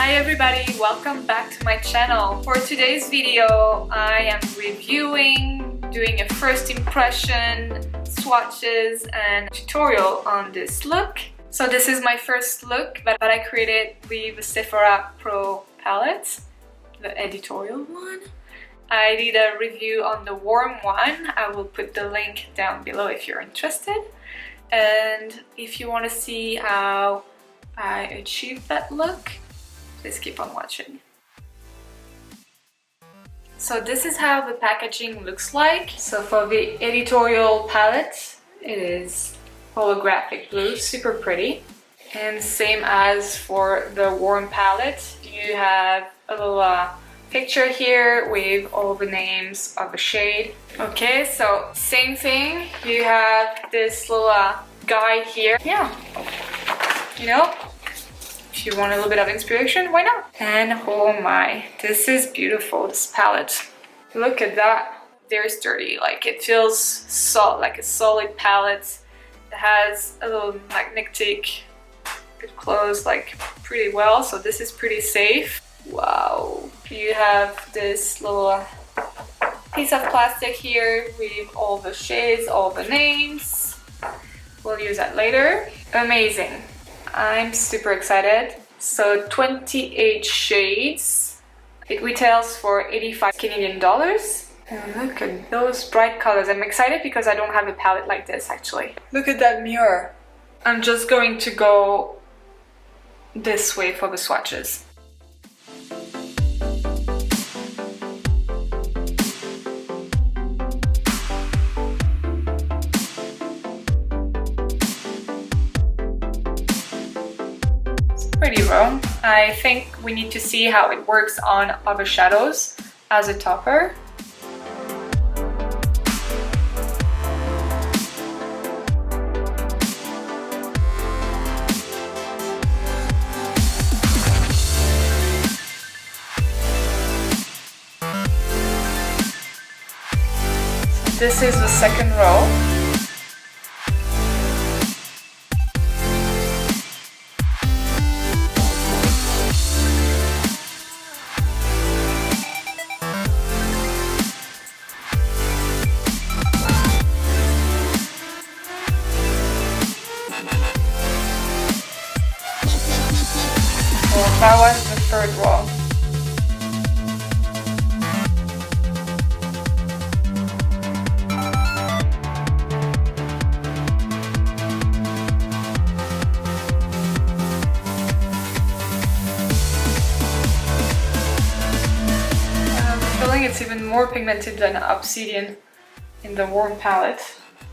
Hi everybody, welcome back to my channel. For today's video, I am doing a first impression, swatches and tutorial on this look. So this is my first look that I created with the Sephora Pro palette, the editorial one. I did a review on the warm one. I will put the link down below if you're interested. And if you want to see how I achieved that look, please keep on watching. So this is how the packaging looks like. So for the editorial palette, it is holographic blue, super pretty. And same as for the warm palette, you have a little picture here with all the names of the shade. Okay, so same thing, you have this little guide here. Yeah, you know, if you want a little bit of inspiration, why not? And oh my, this is beautiful, this palette. Look at that, very sturdy, like it feels like a solid palette. It has a little magnetic, it closes like pretty well, so this is pretty safe. Wow, you have this little piece of plastic here with all the shades, all the names. We'll use that later. Amazing. I'm super excited. So 28 shades. It retails for 85 Canadian dollars. And look at those bright colors. I'm excited because I don't have a palette like this actually. Look at that mirror. I'm just going to go this way for the swatches. Pretty raw. I think we need to see how it works on other shadows as a topper. So this is the second row. That was the third row. I'm feeling it's even more pigmented than Obsidian in the warm palette,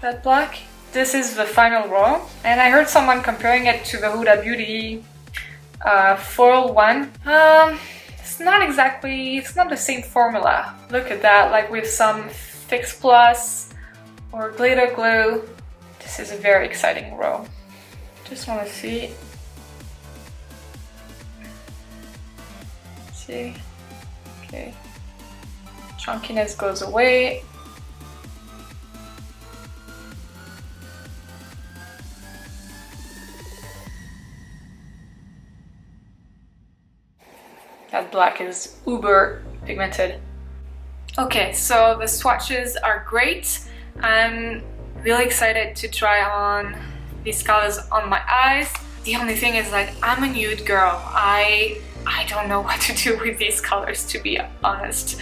that black. This is the final row, and I heard someone comparing it to the Huda Beauty foil one. It's not the same formula. Look at that, like with some Fix Plus or glitter glue. This is a very exciting row. Just want to see. See? Okay. Chunkiness goes away. That black is uber pigmented. Okay, so the swatches are great. I'm really excited to try on these colors on my eyes. The only thing is that I'm a nude girl. I don't know what to do with these colors, to be honest.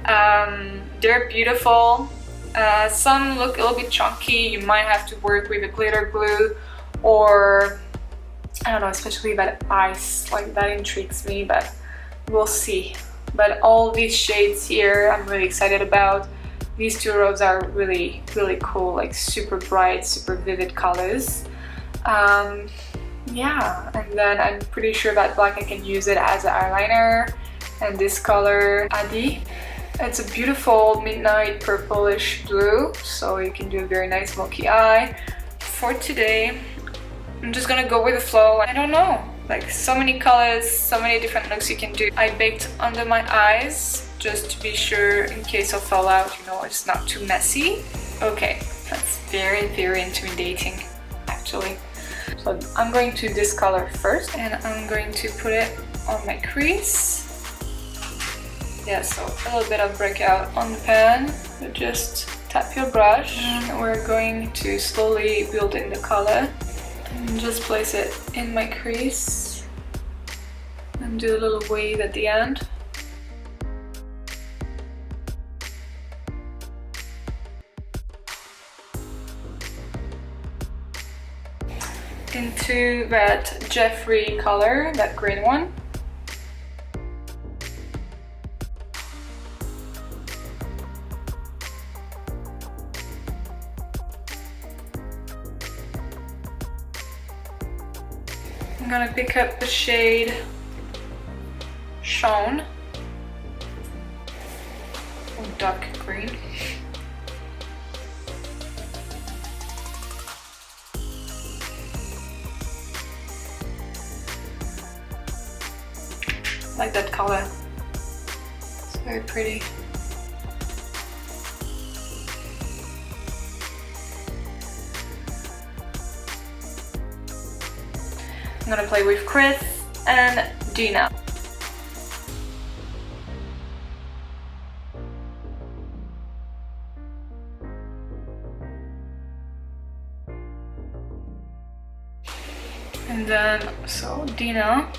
They're beautiful. Some look a little bit chunky. You might have to work with a glitter glue, or I don't know, especially that ice, like that intrigues me, but we'll see. But all these shades here I'm really excited about. These two rows are really cool, like super bright, super vivid colors. Yeah, and then I'm pretty sure that black I can use it as an eyeliner. And this color, Adi, it's a beautiful midnight purplish blue, so you can do a very nice smoky eye. For today, I'm just gonna go with the flow. I don't know, like so many colors, so many different looks you can do. I baked under my eyes just to be sure in case of fallout, you know, it's not too messy. Okay, that's very intimidating actually. So I'm going to this color first, and I'm going to put it on my crease. Yeah, so a little bit of breakout on the pan, but just tap your brush, and we're going to slowly build in the color. And just place it in my crease and do a little wave at the end. Into that Jeffree color, that green one. I'm gonna pick up the shade Shown, or dark green. I like that color. It's very pretty. I'm gonna play with Chris and Gina. And then, so Dina.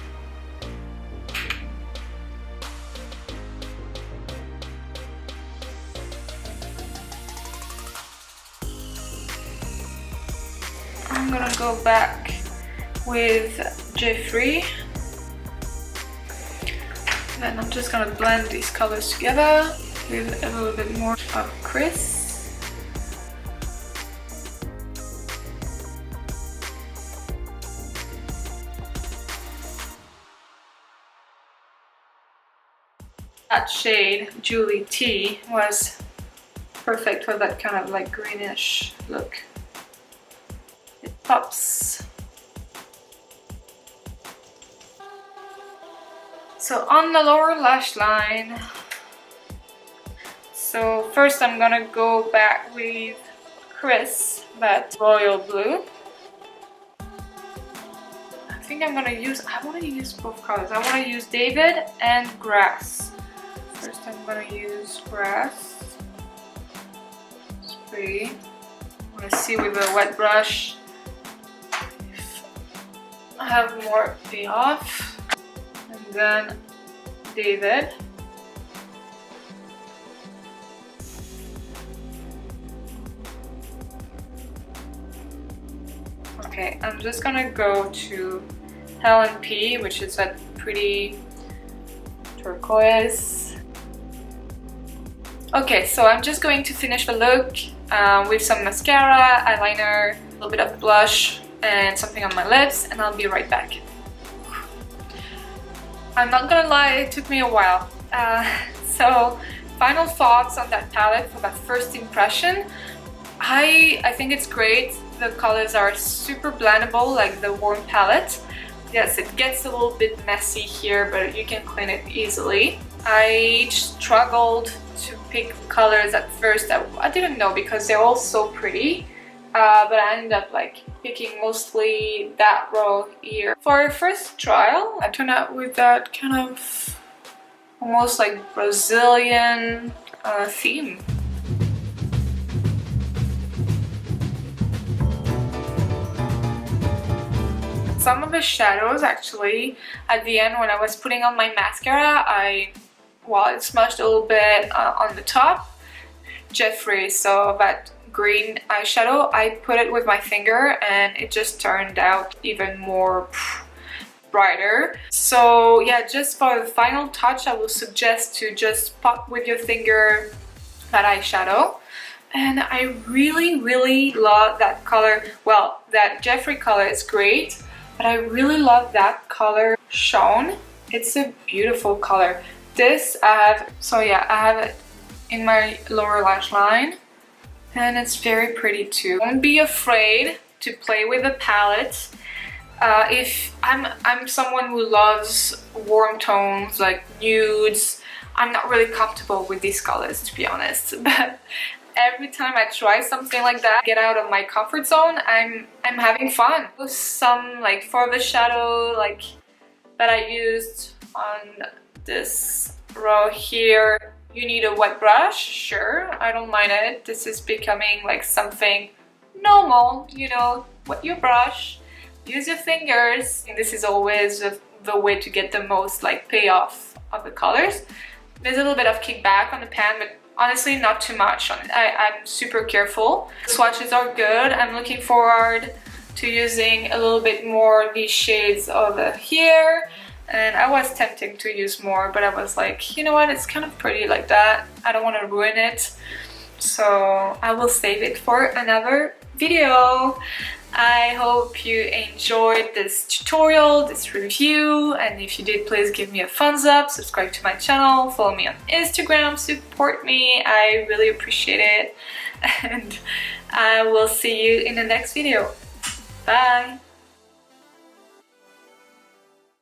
I'm gonna go back with Jeffree. Then I'm just gonna blend these colors together with a little bit more of Chris. That shade, Julie T, was perfect for that kind of like greenish look. It pops. So on the lower lash line, so first I'm gonna go back with Chris, that royal blue. I think I want to use both colors. I want to use David and Grass. First I'm gonna use Grass. It's pretty. I want to see with a wet brush if I have more payoff. And then David. Okay, I'm just gonna go to Helen P, which is that pretty turquoise. Okay, so I'm just going to finish the look with some mascara, eyeliner, a little bit of blush, and something on my lips, and I'll be right back. I'm not gonna lie, it took me a while. So, final thoughts on that palette for that first impression. I think it's great. The colors are super blendable, like the warm palette. Yes, it gets a little bit messy here, but you can clean it easily. I struggled to pick colors at first. I didn't know because they're all so pretty. But I ended up like picking mostly that row here. For our first trial, I turned out with that kind of almost like Brazilian theme. Some of the shadows actually, at the end when I was putting on my mascara, it smudged a little bit on the top. Jeffree, so that green eyeshadow, I put it with my finger and it just turned out even more brighter. So yeah, just for the final touch, I will suggest to just pop with your finger that eyeshadow. And I really love that color. Well, that Jeffree color is great, but I really love that color Shown. It's a beautiful color. This I have it in my lower lash line. And it's very pretty too. Don't be afraid to play with the palette. If I'm someone who loves warm tones like nudes, I'm not really comfortable with these colors, to be honest. But every time I try something like that, get out of my comfort zone, I'm having fun. Some like for the shadow like that I used on this row here, you need a wet brush. Sure, I don't mind it. This is becoming like something normal, you know, wet your brush, use your fingers. And this is always the way to get the most like payoff of the colors. There's a little bit of kickback on the pan, but honestly not too much on it. I'm super careful. Swatches are good. I'm looking forward to using a little bit more of these shades over here. And I was tempted to use more, but I was like, you know what, it's kind of pretty like that. I don't want to ruin it. So I will save it for another video. I hope you enjoyed this tutorial, this review, and if you did, please give me a thumbs up, subscribe to my channel, follow me on Instagram, support me. I really appreciate it, and I will see you in the next video. Bye!